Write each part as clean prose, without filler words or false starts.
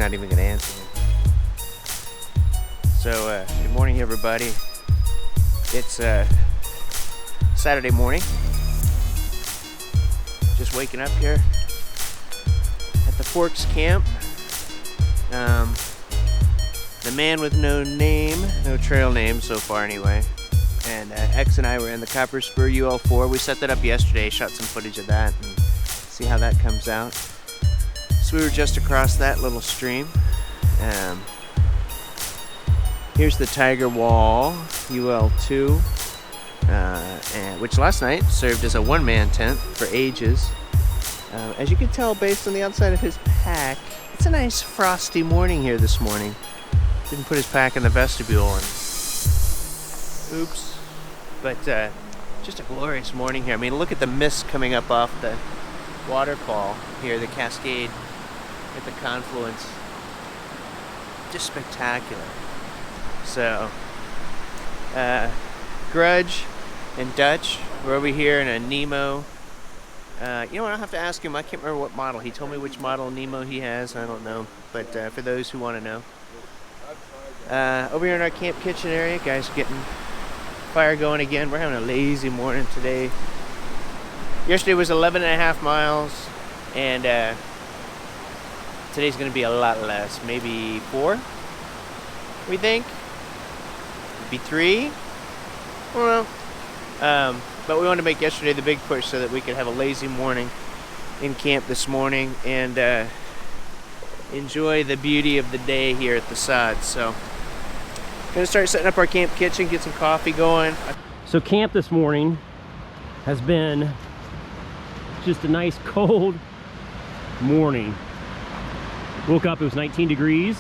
not even gonna answer me. So, good morning, everybody. It's Saturday morning. Just waking up here at the Forks camp. The man with no name, no trail name so far anyway. And X and I were in the Copper Spur UL4. We set that up yesterday, shot some footage of that, and see how that comes out. So we were just across that little stream. Here's the Tiger Wall UL2, which last night served as a one-man tent for ages. As you can tell based on the outside of his pack, it's a nice frosty morning here this morning. Didn't put his pack in the vestibule and oops. But just a glorious morning here. I mean, look at the mist coming up off the waterfall here, the cascade at the confluence. Just spectacular. So, Grudge and Dutch were over here in a Nemo. You know what, I'll have to ask him. I can't remember what model. He told me which model Nemo he has. I don't know. But for those who want to know. Over here in our camp kitchen area, guys are getting fire going again. We're having a lazy morning today. Yesterday was 11.5 miles. And today's going to be a lot less. Maybe 4, we think. Be 3. I don't know. But we wanted to make yesterday the big push so that we could have a lazy morning in camp this morning and enjoy the beauty of the day here at the Sods. So, gonna start setting up our camp kitchen, get some coffee going. So camp this morning has been just a nice cold morning. Woke up, it was 19 degrees.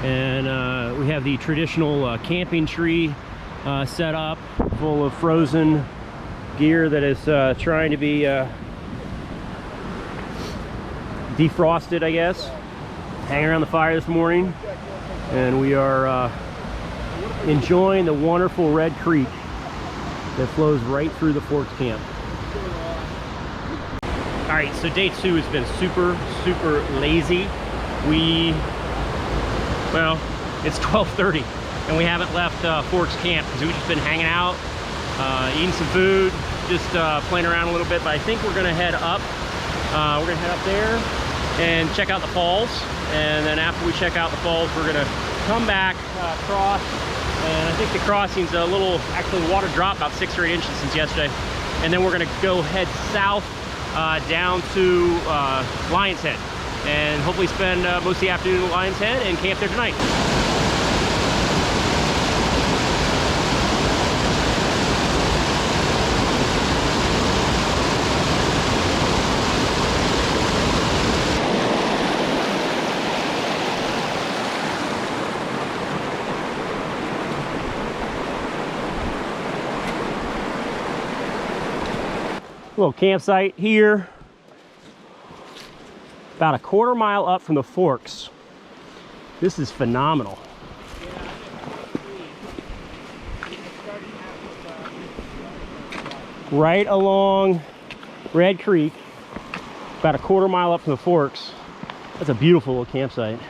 And we have the traditional camping tree set up, full of frozen gear that is trying to be defrosted, I guess. Hanging around the fire this morning, and we are enjoying the wonderful Red Creek that flows right through the Forks camp. All right, so day 2 has been super lazy. Well, it's 12:30 and we haven't left Forks camp because we've just been hanging out, eating some food, just playing around a little bit. But I think we're gonna head up. We're gonna head up there and check out the falls. And then after we check out the falls, we're gonna come back, cross. And I think the crossing's a little, actually the water dropped about 6 or 8 inches since yesterday. And then we're gonna go head south down to Lion's Head. And hopefully spend most of the afternoon at Lion's Head and camp there tonight. Little campsite here. About a quarter mile up from the Forks. This is phenomenal. Right along Red Creek, about a quarter mile up from the Forks. That's a beautiful little campsite.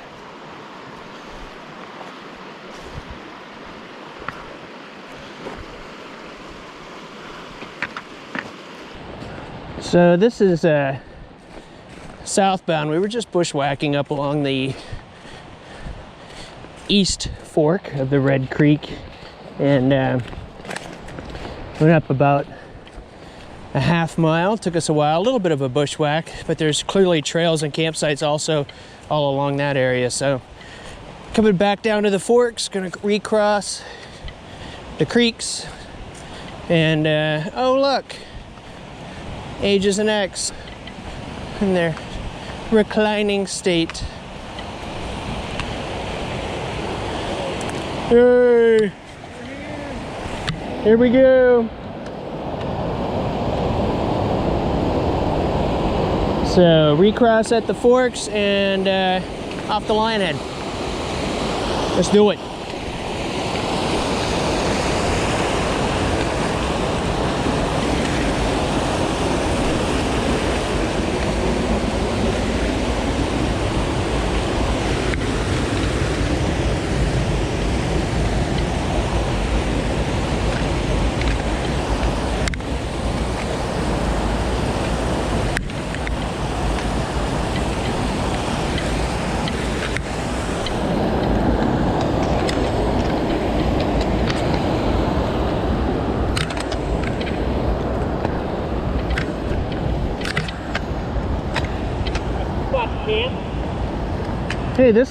So this is southbound. We were just bushwhacking up along the east fork of the Red Creek and went up about a half mile. Took us a while, a little bit of a bushwhack, but there's clearly trails and campsites also all along that area. So coming back down to the Forks, gonna recross the creeks and oh look, Ages and X in their reclining state. Hey, here we go. So recross at the Forks and off the Lionhead. Let's do it. camp. Hey, this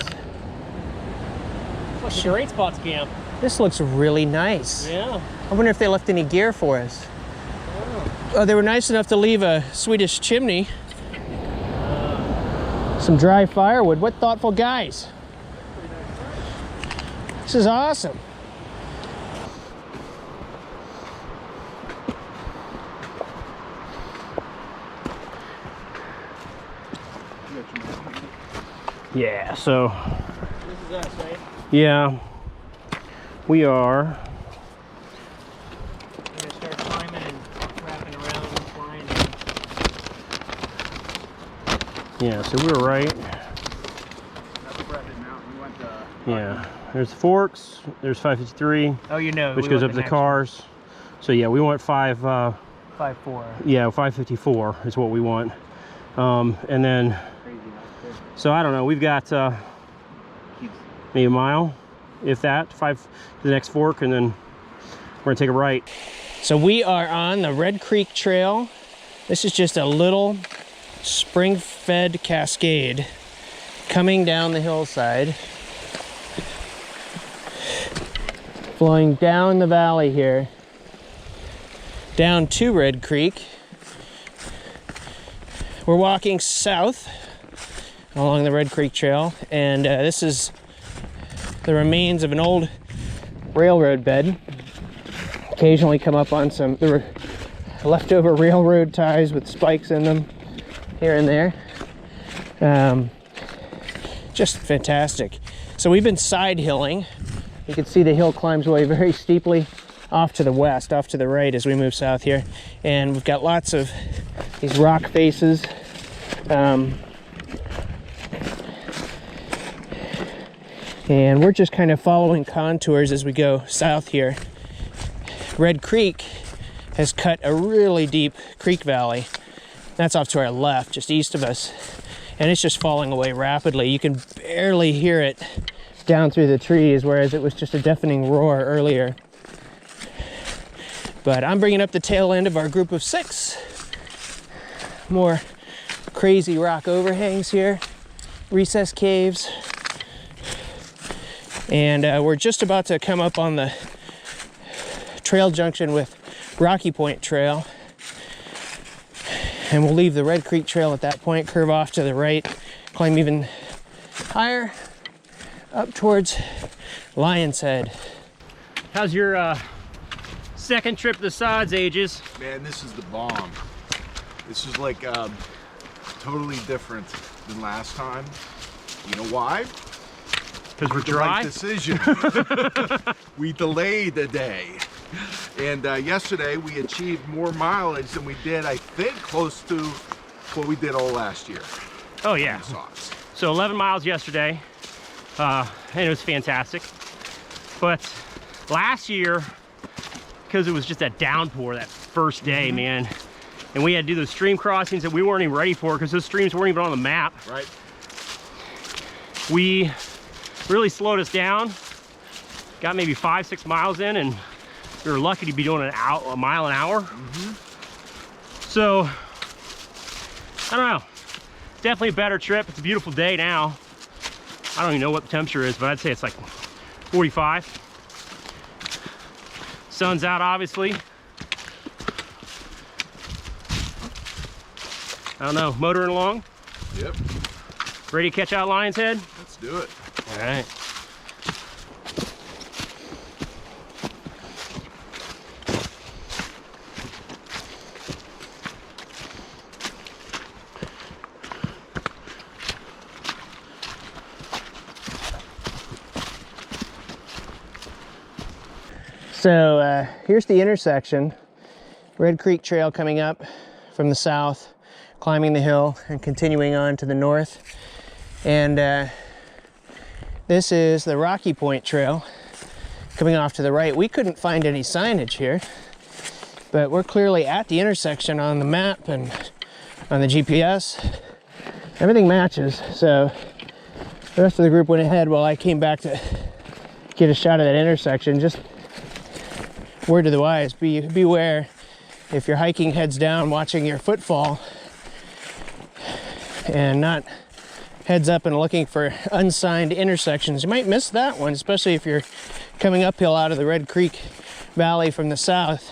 Looks like a great spot to camp. this looks really nice. Yeah. I wonder if they left any gear for us. Oh, they were nice enough to leave a Swedish chimney. Some dry firewood. What thoughtful guys. This is awesome. Yeah, so This is us, right? yeah, we are. We're gonna start climbing and wrapping around and flying. Yeah, so we were right. Yeah, there's the forks. There's 553, Oh, you know. which goes up to the cars. So yeah, we want 5. 5.4. Yeah, 554 is what we want. And then, so I don't know. We've got maybe a mile, if that, 5 to the next fork, and then we're gonna take a right. So we are on the Red Creek Trail. This is just a little spring-fed cascade coming down the hillside, flowing down the valley here, down to Red Creek. We're walking south along the Red Creek Trail, and this is the remains of an old railroad bed. Occasionally come up on some leftover railroad ties with spikes in them here and there. Just fantastic. So we've been side hilling. You can see the hill climbs away very steeply off to the west, off to the right as we move south here. And we've got lots of these rock faces. And we're just kind of following contours as we go south here. Red Creek has cut a really deep creek valley. That's off to our left, just east of us. And it's just falling away rapidly. You can barely hear it down through the trees, whereas it was just a deafening roar earlier. But I'm bringing up the tail end of our group of 6. More crazy rock overhangs here, recess caves. And we're just about to come up on the trail junction with Rocky Point Trail. And we'll leave the Red Creek Trail at that point, curve off to the right, climb even higher up towards Lion's Head. How's your second trip to the Sods, Ages? Man, this is the bomb. This is like totally different than last time. You know why? Because we're The dry? right decision. We delayed a day. And yesterday we achieved more mileage than we did, I think, close to what we did all last year. Oh yeah. Sods. So 11 miles yesterday, and it was fantastic. But last year, because it was just that downpour that first day, man, and we had to do those stream crossings that we weren't even ready for because those streams weren't even on the map. Right. We really slowed us down, got maybe 5-6 miles in, and we were lucky to be doing a mile an hour. So, I don't know. Definitely a better trip. It's a beautiful day now. I don't even know what the temperature is, but I'd say it's like 45. Sun's out, obviously. I don't know, motoring along? Yep. Ready to catch out Lion's Head? Let's do it. All right. So here's the intersection. Red Creek Trail coming up from the south, climbing the hill and continuing on to the north. And this is the Rocky Point Trail coming off to the right. We couldn't find any signage here, but we're clearly at the intersection on the map and on the GPS. Everything matches, so the rest of the group went ahead while I came back to get a shot of that intersection. Just word to the wise, beware if you're hiking heads down, watching your footfall and not heads up and looking for unsigned intersections. You might miss that one, especially if you're coming uphill out of the Red Creek Valley from the south.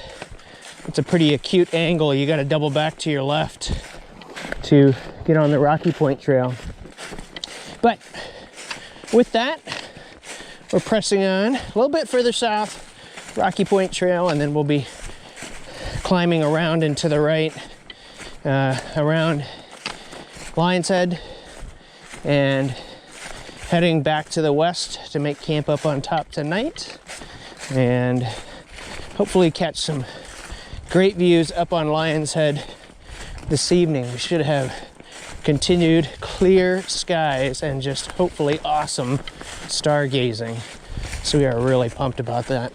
It's a pretty acute angle. You got to double back to your left to get on the Rocky Point Trail. But with that, we're pressing on a little bit further south, Rocky Point Trail, and then we'll be climbing around and to the right, around Lion's Head, and heading back to the west to make camp up on top tonight, and hopefully catch some great views up on Lion's Head this evening. We should have continued clear skies and just hopefully awesome stargazing. So we are really pumped about that.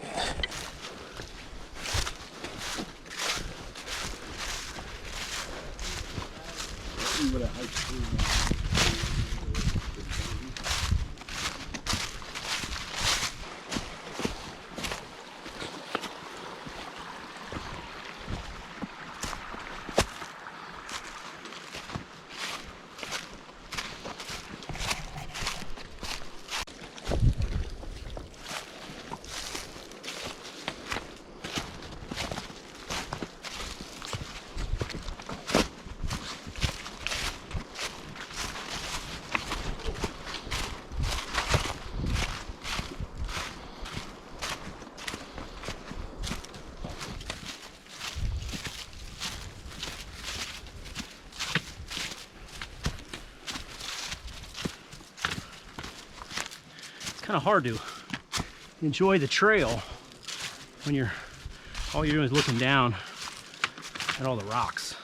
Kind of hard to enjoy the trail when all you're doing is looking down at all the rocks,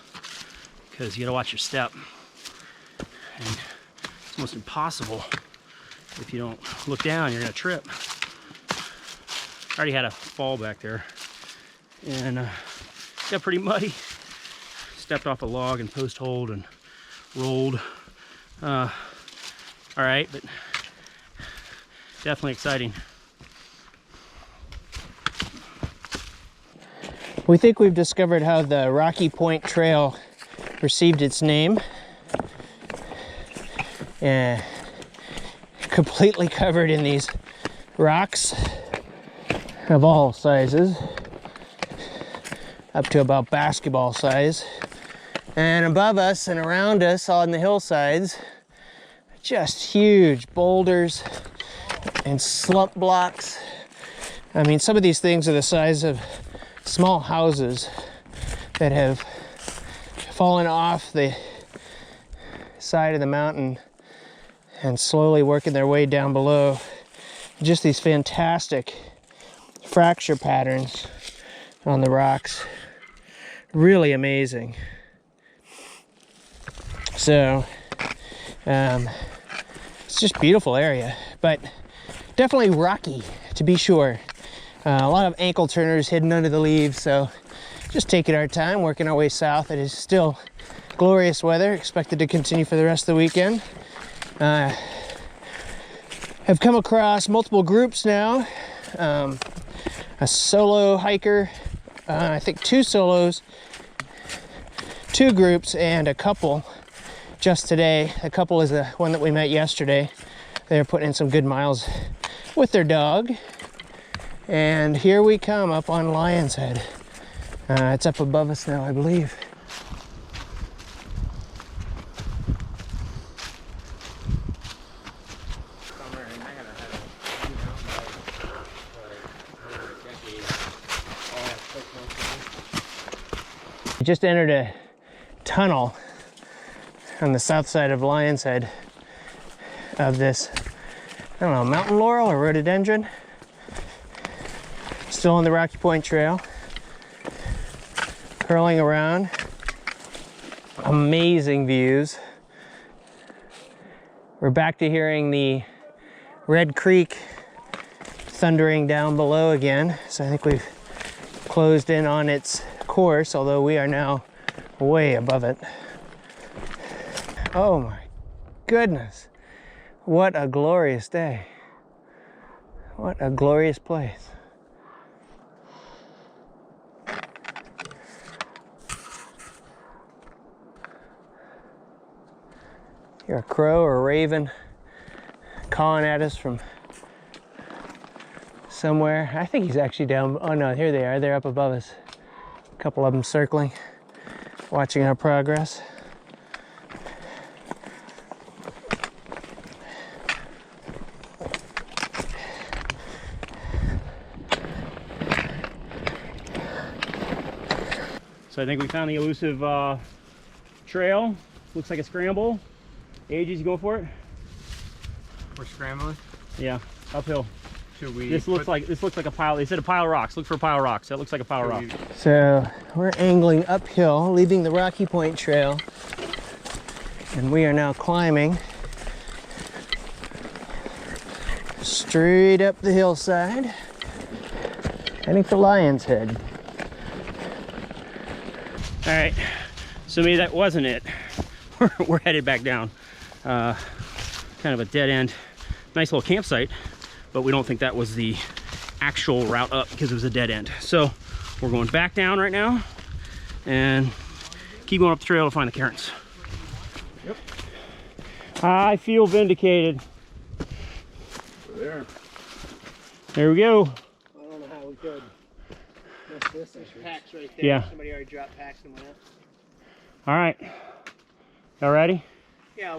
because you gotta watch your step, and it's almost impossible. If you don't look down, you're gonna trip. I already had a fall back there, and got pretty muddy. Stepped off a log and post holed and rolled. All right, but definitely exciting. We think we've discovered how the Rocky Point Trail received its name. Completely covered in these rocks of all sizes, up to about basketball size. And above us and around us on the hillsides, just huge boulders and slump blocks. I mean, some of these things are the size of small houses that have fallen off the side of the mountain and slowly working their way down below. Just these fantastic fracture patterns on the rocks. Really amazing. So, it's just a beautiful area, but definitely rocky, to be sure. A lot of ankle turners hidden under the leaves, so just taking our time, working our way south. It is still glorious weather, expected to continue for the rest of the weekend. Have come across multiple groups now. A solo hiker, I think 2 solos, 2 groups, and a couple just today. A couple is the one that we met yesterday. They're putting in some good miles with their dog. And here we come up on Lion's Head. It's up above us now, I believe. We just entered a tunnel on the south side of Lion's Head of this, I don't know, mountain laurel or rhododendron. Still on the Rocky Point Trail, curling around. Amazing views. We're back to hearing the Red Creek thundering down below again. So I think we've closed in on its course, although we are now way above it. Oh my goodness. What a glorious day. What a glorious place. Hear a crow or a raven cawing at us from somewhere. I think he's actually down. Oh no, here they are. They're up above us. A couple of them circling, watching our progress. So I think we found the elusive trail. Looks like a scramble. Ages, you go for it? We're scrambling? Yeah, uphill. Should we? This looks like a pile. They said a pile of rocks. Look for a pile of rocks. That looks like a pile of rocks. So we're angling uphill, leaving the Rocky Point Trail, and we are now climbing straight up the hillside, heading for Lion's Head. All right, so maybe that wasn't it. We're headed back down. Kind of a dead end. Nice little campsite, but we don't think that was the actual route up because it was a dead end. So we're going back down right now and keep going up the trail to find the cairns. Yep. I feel vindicated. There. There we go. I don't know how we could. What's this? There's packs right there. Yeah. Somebody already dropped packs and went up. All right. Y'all ready? Yeah.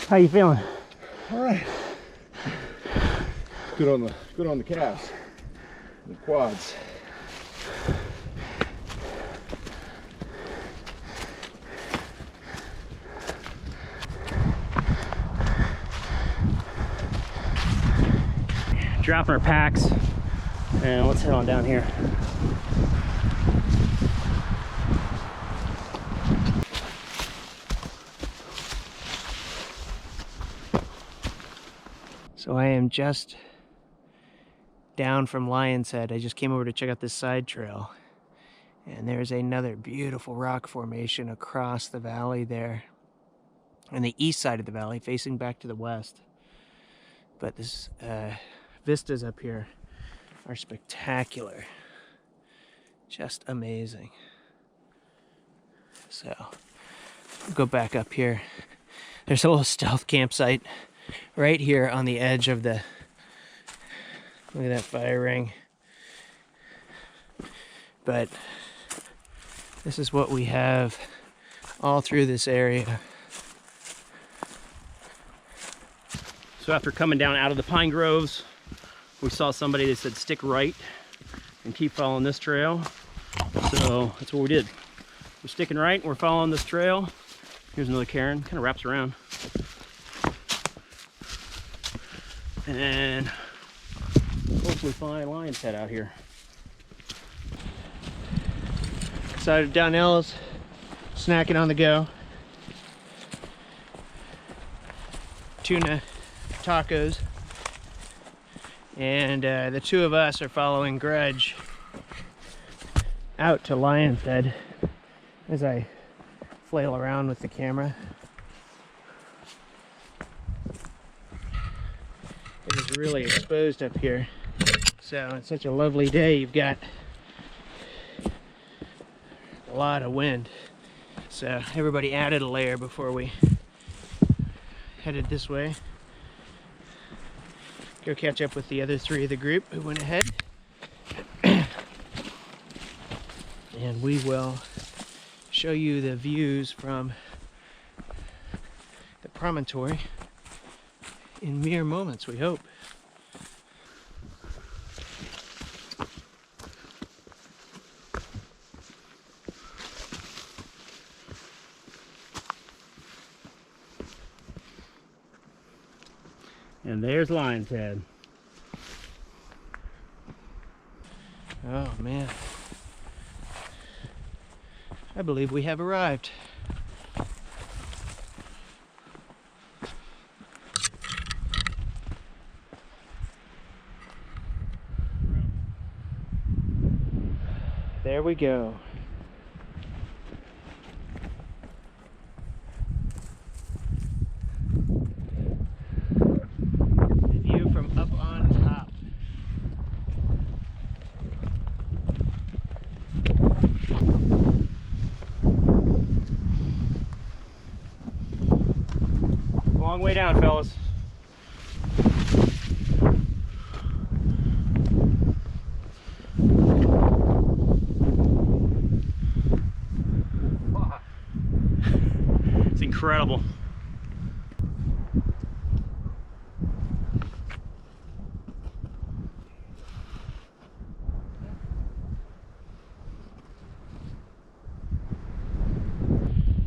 How you feeling? All right. Good on the calves, the quads. Dropping our packs and let's head on down here. So I am just down from Lion's Head. I just came over to check out this side trail, and there's another beautiful rock formation across the valley there on the east side of the valley facing back to the west. But this vistas up here are spectacular, just amazing. So we'll go back up here. There's a little stealth campsite right here on the edge of the, look at that fire ring. But this is what we have all through this area. So after coming down out of the pine groves, we saw somebody that said stick right and keep following this trail. So that's what we did. We're sticking right, we're following this trail. Here's another cairn, kind of wraps around. And hopefully find Lion's Head out here. Side of Downell's, snacking on the go. Tuna tacos. And the two of us are following Grudge out to Lion's Head as I flail around with the camera. It is really exposed up here. So it's such a lovely day. You've got a lot of wind. So everybody added a layer before we headed this way. Go catch up with the other three of the group who went ahead. And we will show you the views from the promontory in mere moments, we hope. And there's Lion's Head. Oh man, I believe we have arrived. There we go. It's incredible.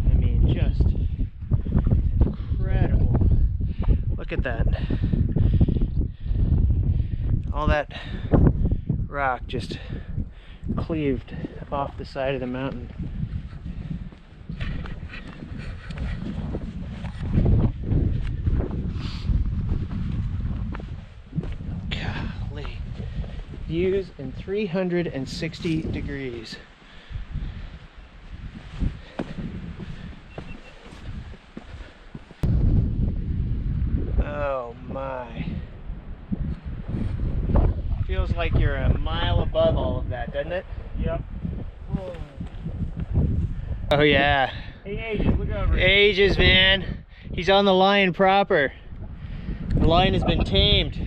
I mean, just incredible. Look at that. All that rock just cleaved off the side of the mountain. Golly. Views in 360 degrees. Oh my. Feels like you're a mile above all of that, doesn't it? Yep. Oh yeah. Hey, Ages, look over. Ages, man. He's on the lion proper. The lion has been tamed.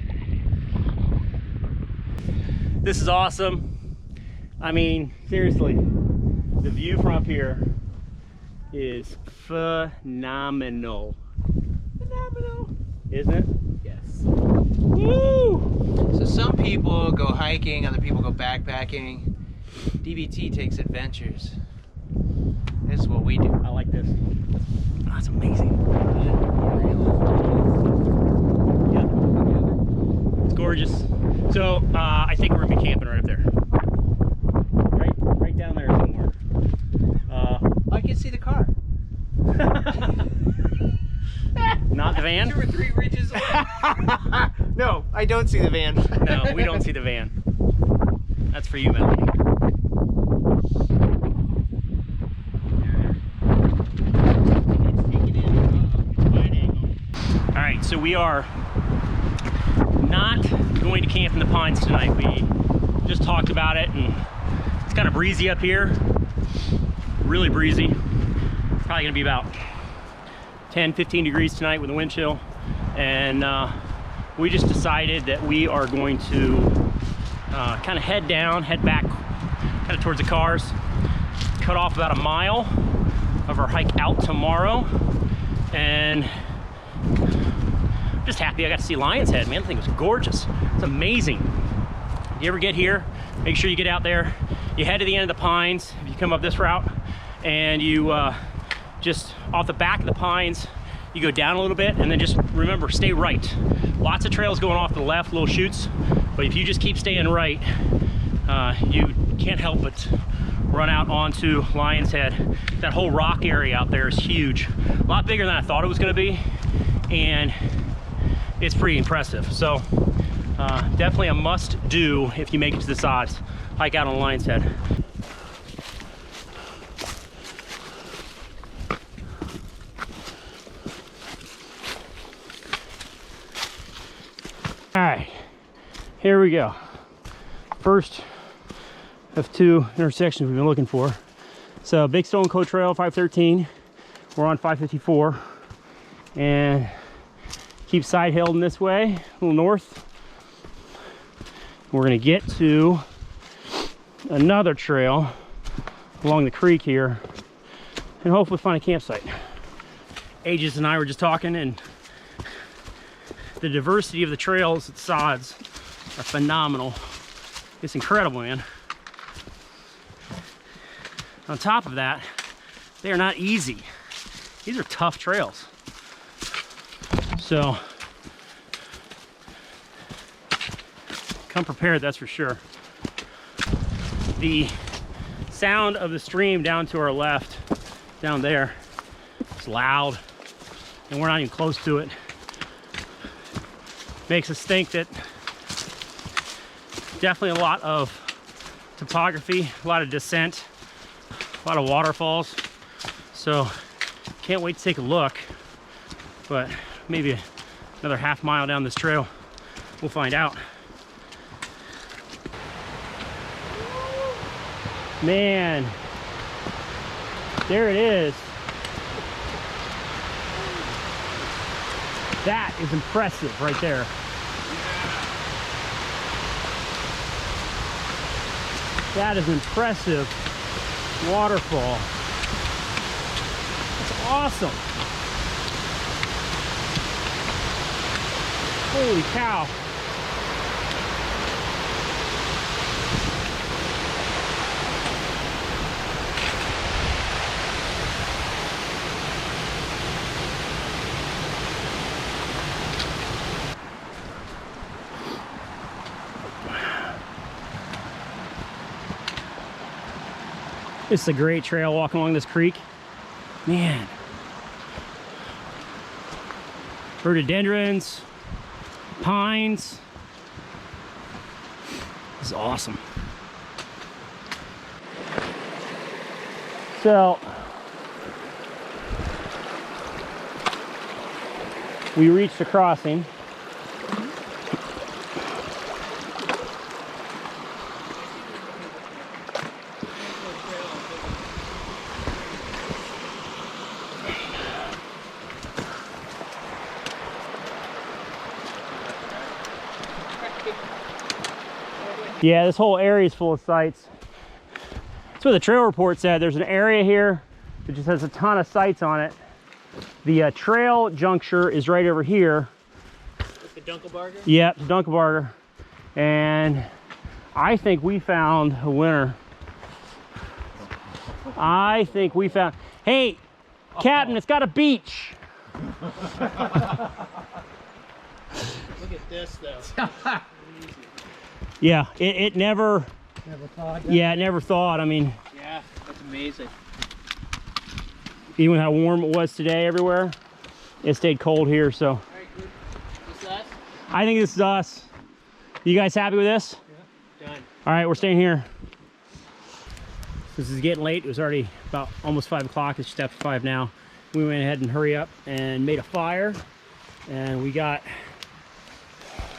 This is awesome. I mean, seriously, the view from up here is phenomenal. Phenomenal. Isn't it? Yes. Woo! So some people go hiking, other people go backpacking. DBT takes adventures. This is what we do. I like this. Oh, that's amazing. Yeah. It's gorgeous. So, I think we're gonna be camping right up there. Right down there somewhere. I can see the car. Not the van? 2 or 3 ridges away. No, I don't see the van. No, we don't see the van. That's for you, Melanie. All right, so we are not going to camp in the pines tonight. We just talked about it, and it's kind of breezy up here. Really breezy. Probably gonna be about 10-15 degrees tonight with a wind chill, and we just decided that we are going to kind of head back kind of towards the cars, cut off about a mile of our hike out tomorrow, and I'm just happy I got to see Lion's Head, man. I think it was gorgeous. It's amazing. If you ever get here, make sure you get out there. You head to the end of the pines if you come up this route, and you just off the back of the pines, you go down a little bit, and then just remember, stay right. Lots of trails going off to the left, little chutes, but if you just keep staying right, you can't help but run out onto Lion's Head. That whole rock area out there is huge. A lot bigger than I thought it was gonna be, and it's pretty impressive. So definitely a must do if you make it to the Sods. Hike out on Lion's Head. All right, here we go. First of 2 intersections we've been looking for. So big Stonecoal Trail, 513. We're on 554, and keep side hailing this way, a little north. We're gonna get to another trail along the creek here, and hopefully find a campsite. Aegis and I were just talking, and the diversity of the trails at Sods are phenomenal. It's incredible, man. On top of that, they are not easy. These are tough trails. So, come prepared, that's for sure. The sound of the stream down to our left, down there, is loud, and we're not even close to it. Makes us think that definitely a lot of topography, a lot of descent, a lot of waterfalls. So can't wait to take a look, but maybe another half mile down this trail, we'll find out. Man, there it is. That is impressive right there. That is impressive waterfall. It's awesome. Holy cow. It's a great trail walking along this creek. Man. Rhododendrons, pines. This is awesome. So, we reached the crossing. Yeah, this whole area is full of sites. That's what the trail report said. There's an area here that just has a ton of sites on it. The trail juncture is right over here. With the Dunkelbarger? Yep, Dunkelbarger. And I think we found a winner. I think we found... Hey, Captain, it's got a beach. Look at this, though. Yeah, it never... Never thought. Yeah, it never thought. I mean... Yeah, that's amazing. Even how warm it was today everywhere, it stayed cold here, so. All right, good. This us? I think this is us. You guys happy with this? Yeah. Done. All right, we're staying here. This is getting late. It was already about almost 5 o'clock. It's just after 5 now. We went ahead and hurry up and made a fire, and we got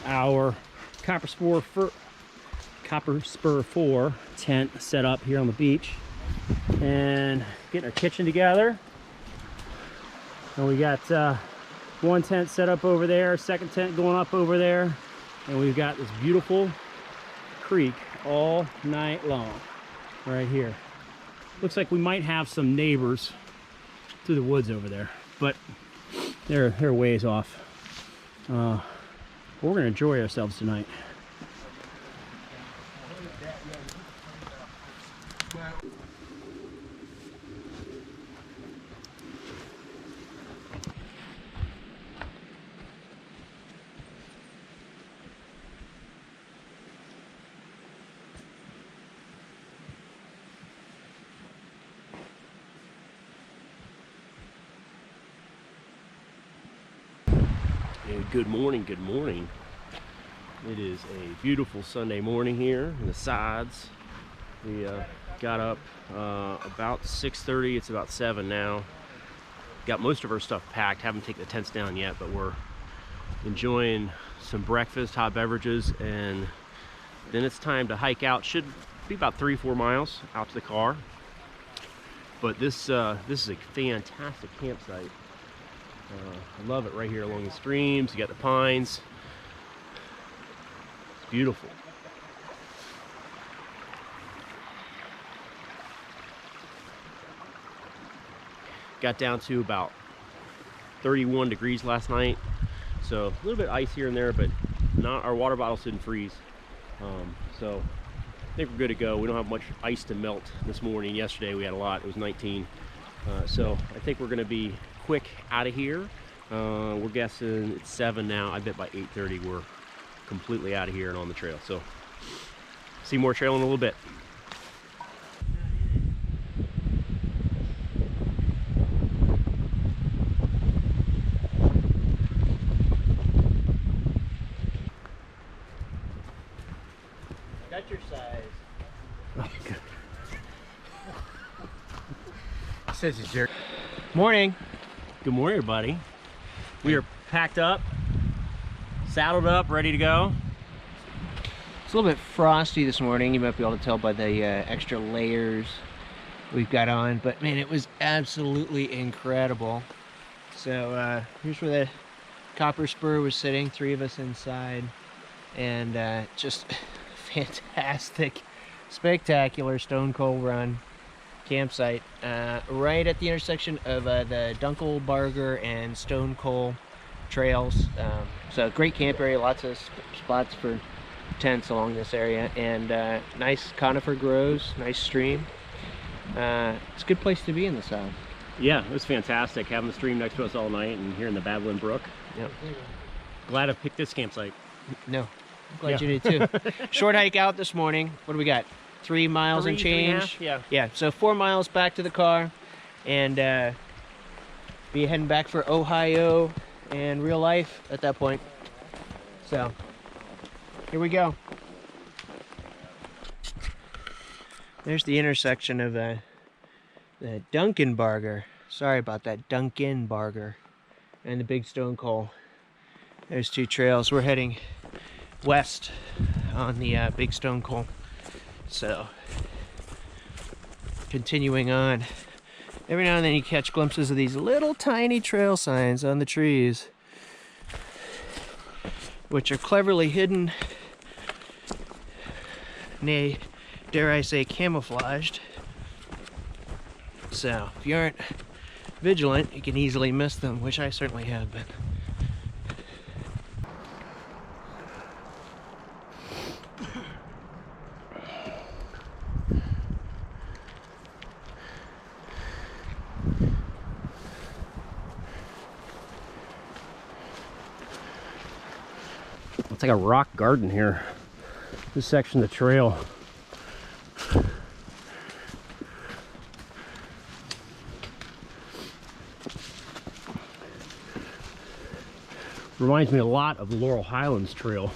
our Copper Spur 4 tent set up here on the beach, and getting our kitchen together. And we got one tent set up over there, second tent going up over there, and we've got this beautiful creek all night long right here. Looks like we might have some neighbors through the woods over there, but they're ways off. We're gonna enjoy ourselves tonight. Good morning, good morning. It is a beautiful Sunday morning here in the Sods. We got up about 6:30. It's about 7 now. Got most of our stuff packed. Haven't taken the tents down yet, but we're enjoying some breakfast, hot beverages, and then it's time to hike out. Should be about 3-4 miles out to the car. But this is a fantastic campsite. I love it right here along the streams. You got the pines. It's beautiful. Got down to about 31 degrees last night. So a little bit ice here and there, but not, our water bottles didn't freeze. So I think we're good to go. We don't have much ice to melt this morning. Yesterday we had a lot. It was 19. So I think we're going to be quick out of here. We're guessing it's 7 now. I bet by 8:30 we're completely out of here and on the trail. So see more trail in a little bit. Got your size. Oh, good. Says he's jerk. Morning. Good morning, everybody. We are packed up, saddled up, ready to go. It's a little bit frosty this morning. You might be able to tell by the extra layers we've got on, but man, it was absolutely incredible. So here's where the copper spur was sitting, 3 of us inside, and just fantastic, spectacular Stonecoal run campsite right at the intersection of the Dunkelbarger and Stonecoal trails. So great camp area, lots of spots for tents along this area, and nice conifer groves, nice stream. It's a good place to be in the South. Yeah, it was fantastic having the stream next to us all night and hearing the babbling brook. Yep. Glad I picked this campsite. No, I'm glad you did too. Short hike out this morning. What do we got? 3 miles and change? 3.5, yeah. Yeah, so 4 miles back to the car, and be heading back for Ohio and real life at that point. So, here we go. There's the intersection of the Dunkelbarger. Sorry about that, Dunkelbarger, and the big Stonecoal. There's 2 trails. We're heading west on the big Stonecoal. So, continuing on. Every now and then you catch glimpses of these little tiny trail signs on the trees, which are cleverly hidden, nay, dare I say, camouflaged. So, if you aren't vigilant, you can easily miss them, which I certainly have been. It's like a rock garden here, this section of the trail. Reminds me a lot of the Laurel Highlands Trail.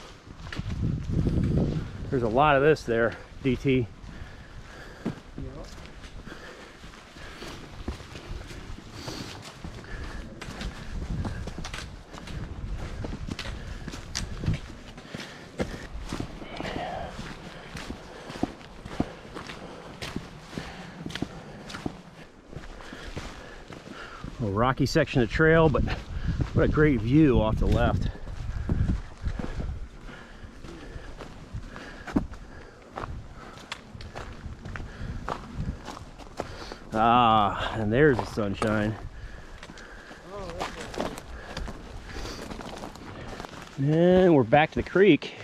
There's a lot of this there, DT. A rocky section of trail, but what a great view off the left. Ah, and there's the sunshine. And we're back to the creek.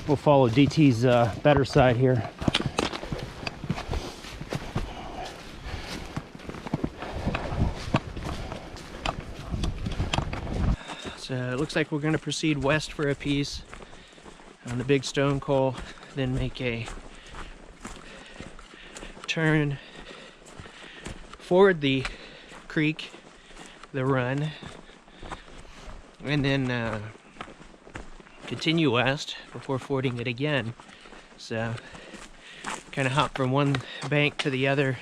We'll follow DT's better side here. So it looks like we're going to proceed west for a piece on the big Stonecoal, then make a turn forward the creek, the run, and then continue west before fording it again. So kind of hop from one bank to the other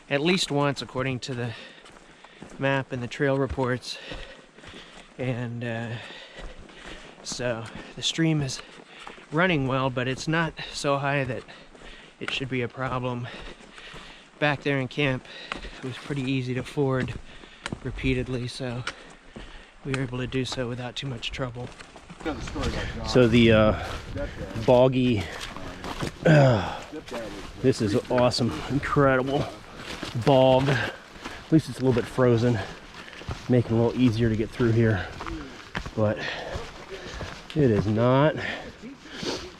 at least once according to the map and the trail reports. And so the stream is running well, but it's not so high that it should be a problem. Back there in camp it was pretty easy to ford repeatedly, so we were able to do so without too much trouble. So the boggy, this is awesome, incredible bog. At least it's a little bit frozen, making it a little easier to get through here. But it is not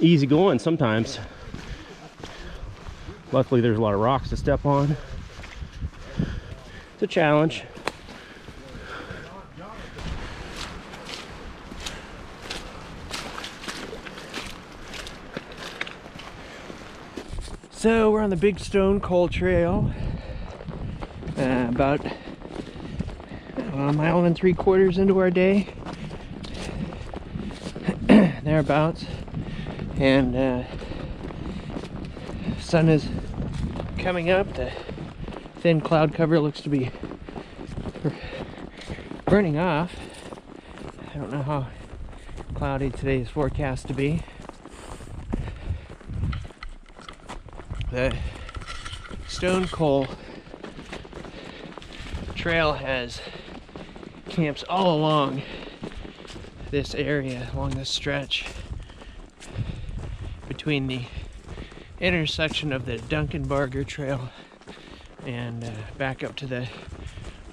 easy going sometimes. Luckily there's a lot of rocks to step on. It's a challenge. So we're on the big Stonecoal Trail, about a mile and 3/4 into our day, thereabouts, and sun is coming up. The thin cloud cover looks to be burning off. I don't know how cloudy today is forecast to be. The Stonecoal Trail has camps all along this area, along this stretch between the intersection of the Duncan-Barger Trail and back up to the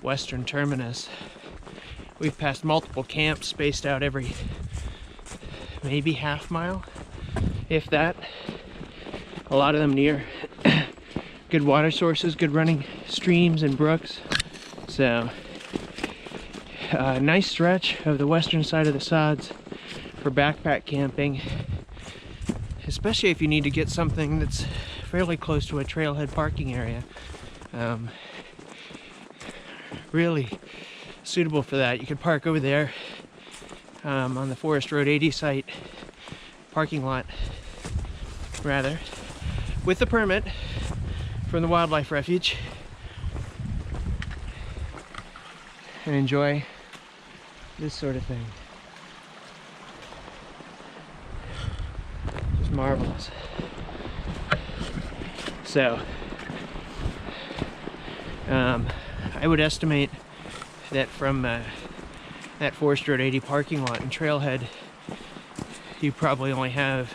western terminus. We've passed multiple camps spaced out every maybe half mile, if that. A lot of them near good water sources, good running streams and brooks. So, a nice stretch of the western side of the Sods for backpack camping, especially if you need to get something that's fairly close to a trailhead parking area. Really suitable for that. You could park over there on the Forest Road 80 site parking lot, rather, with a permit from the Wildlife Refuge, and enjoy this sort of thing. Just marvelous. So, I would estimate that from that Forest Road 80 parking lot and trailhead, you probably only have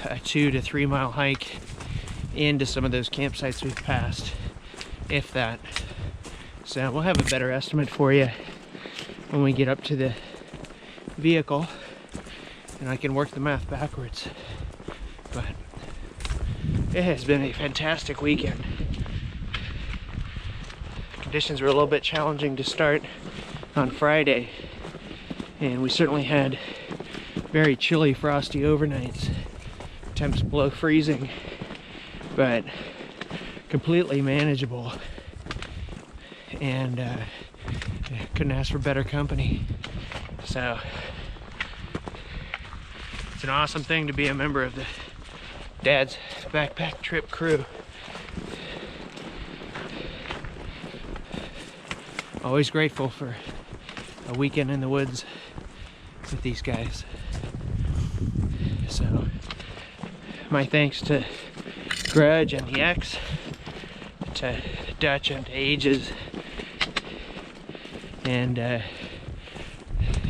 a 2 to 3 mile hike into some of those campsites we've passed, if that. So we'll have a better estimate for you when we get up to the vehicle and I can work the math backwards. But it has been a fantastic weekend. Conditions were a little bit challenging to start on Friday, and we certainly had very chilly, frosty overnights. Temps below freezing, but completely manageable, and couldn't ask for better company. So it's an awesome thing to be a member of the Dad's Backpack Trip crew. Always grateful for a weekend in the woods with these guys. So my thanks to Grudge and the X, to Dutch and to Ages, and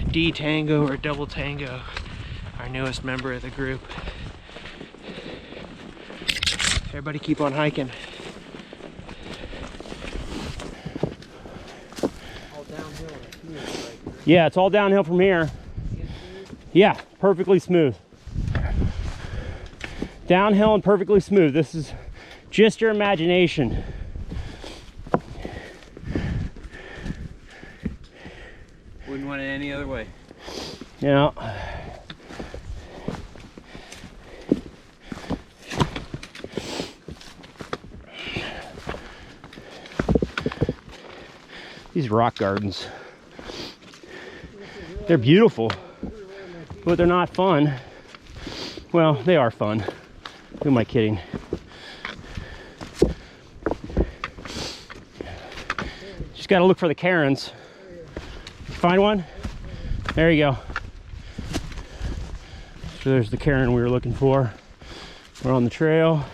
D Tango or Double Tango, our newest member of the group. Everybody keep on hiking. All downhill from here, right? Yeah, it's all downhill from here. Yeah, perfectly smooth. Downhill and perfectly smooth. This is just your imagination. Wouldn't want it any other way. Yeah. These rock gardens, they're beautiful, but they're not fun. Well, they are fun. Who am I kidding? Just gotta look for the Karens. Find one? There you go. So there's the Karen we were looking for. We're on the trail.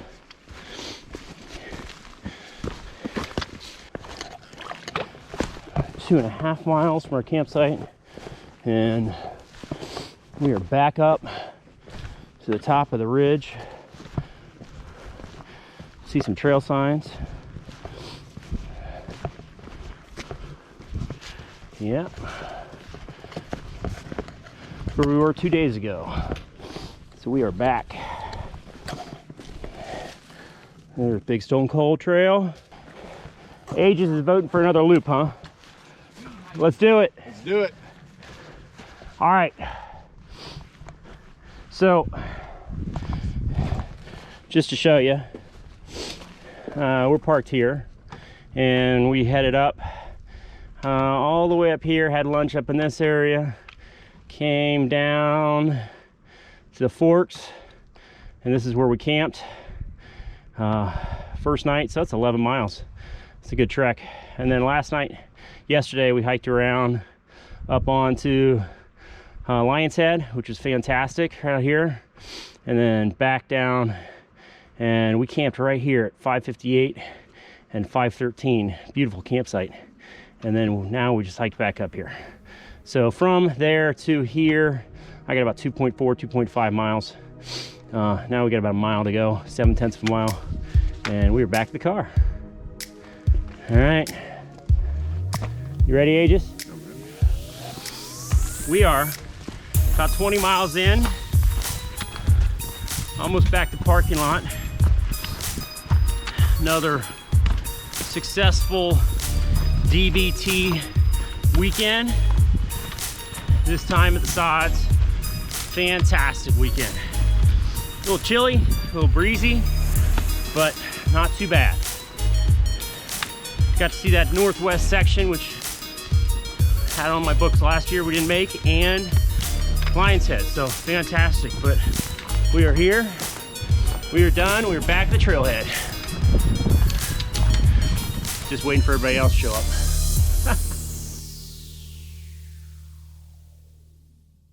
Two 2.5 miles from our campsite, and we are back up to the top of the ridge. See some trail signs. Yeah, where we were 2 days ago. So we are back. There's big Stonecoal Trail. Ages is voting for another loop, huh? Let's do it. Let's do it. All right. So, just to show you, we're parked here, and we headed up all the way up here, had lunch up in this area, came down to the forks, and this is where we camped first night. So that's 11 miles. It's a good trek. And then yesterday we hiked around up onto Lion's Head, which was fantastic right here, and then back down, and we camped right here at 558 and 513. Beautiful campsite. And then now we just hiked back up here. So from there to here, I got about 2.4, 2.5 miles. Now we got about a mile to go, 7/10 of a mile, and we're back to the car. All right, you ready, Aegis? We are about 20 miles in, almost back to parking lot. Another successful DBT weekend. This time at the Sods, fantastic weekend. A little chilly, a little breezy, but not too bad. Got to see that northwest section, which had on my books last year we didn't make, and Lion's Head, so fantastic. But we are here, we are done, we are back to the trailhead. Just waiting for everybody else to show up.